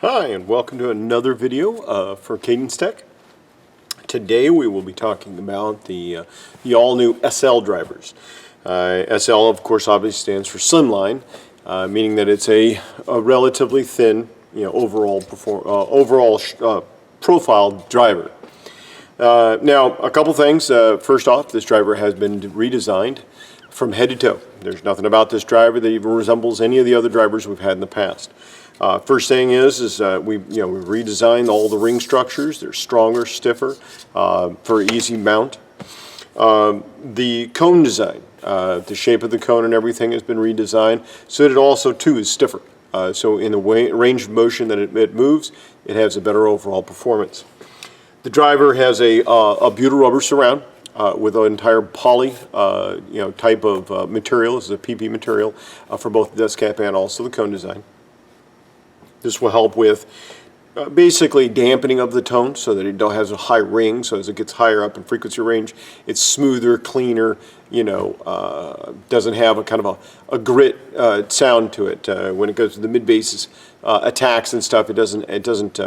Hi, and welcome to another video for Cadence Tech. Today we will be talking about the all-new SL drivers. SL, of course, obviously stands for slimline, meaning that it's a relatively thin, overall profile driver. Now, a couple things. First off, this driver has been redesigned from head to toe. There's nothing about this driver that even resembles any of the other drivers we've had in the past. First thing is we've redesigned all the ring structures. They're stronger, stiffer, for easy mount. The cone design, the shape of the cone and everything has been redesigned so that it also too is stiffer. So in the range of motion that it moves, it has a better overall performance. The driver has a butyl rubber surround with an entire poly type of material. This is a PP material for both the dust cap and also the cone design. This will help with basically dampening of the tone so that it has a high ring, so as it gets higher up in frequency range, it's smoother, cleaner, doesn't have a kind of a grit sound to it. When it goes to the mid-basses attacks and stuff, it doesn't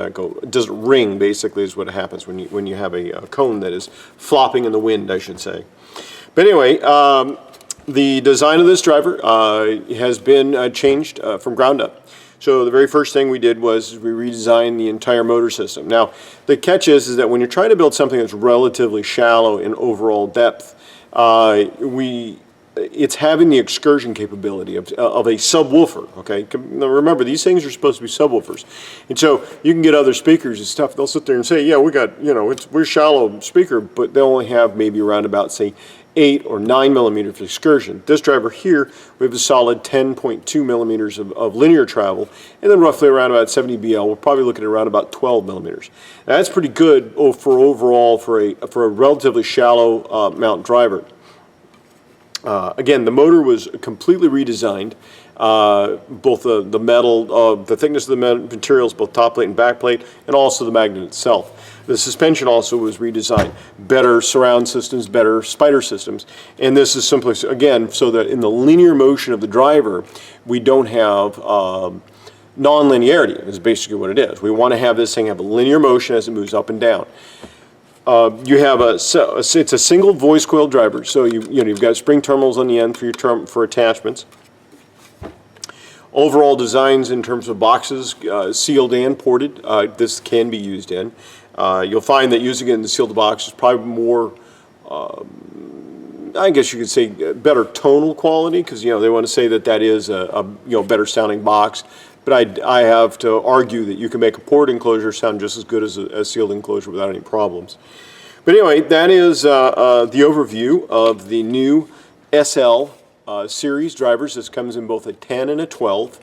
ring, basically, is what happens when you have a cone that is flopping in the wind, I should say. But anyway, the design of this driver has been changed from ground up. So the very first thing we did was we redesigned the entire motor system. Now, the catch is that when you're trying to build something that's relatively shallow in overall depth, it's having the excursion capability of a subwoofer, okay? Now remember, these things are supposed to be subwoofers. And so you can get other speakers and stuff, they'll sit there and say, yeah, we got, we're shallow speaker, but they only have maybe around about, say, 8 or 9 millimeters of excursion. This driver here, we have a solid 10.2 millimeters of linear travel, and then roughly around about 70 BL, we're probably looking at around about 12 millimeters. Now, that's pretty good for overall for a relatively shallow mount driver. Again, the motor was completely redesigned. Both the metal, the thickness of the materials, both top plate and back plate, and also the magnet itself. The suspension also was redesigned. Better surround systems, better spider systems. And this is simply, again, so that in the linear motion of the driver, we don't have non-linearity, is basically what it is. We want to have this thing have a linear motion as it moves up and down. You have it's a single voice coil driver, so you've got spring terminals on the end for attachments. Overall designs in terms of boxes, sealed and ported, this can be used in. You'll find that using it in the sealed box is probably more, I guess you could say, better tonal quality, because they want to say that is a better sounding box. But I have to argue that you can make a ported enclosure sound just as good as a sealed enclosure without any problems. But anyway, that is the overview of the new SL series drivers. This comes in both a 10 and a 12.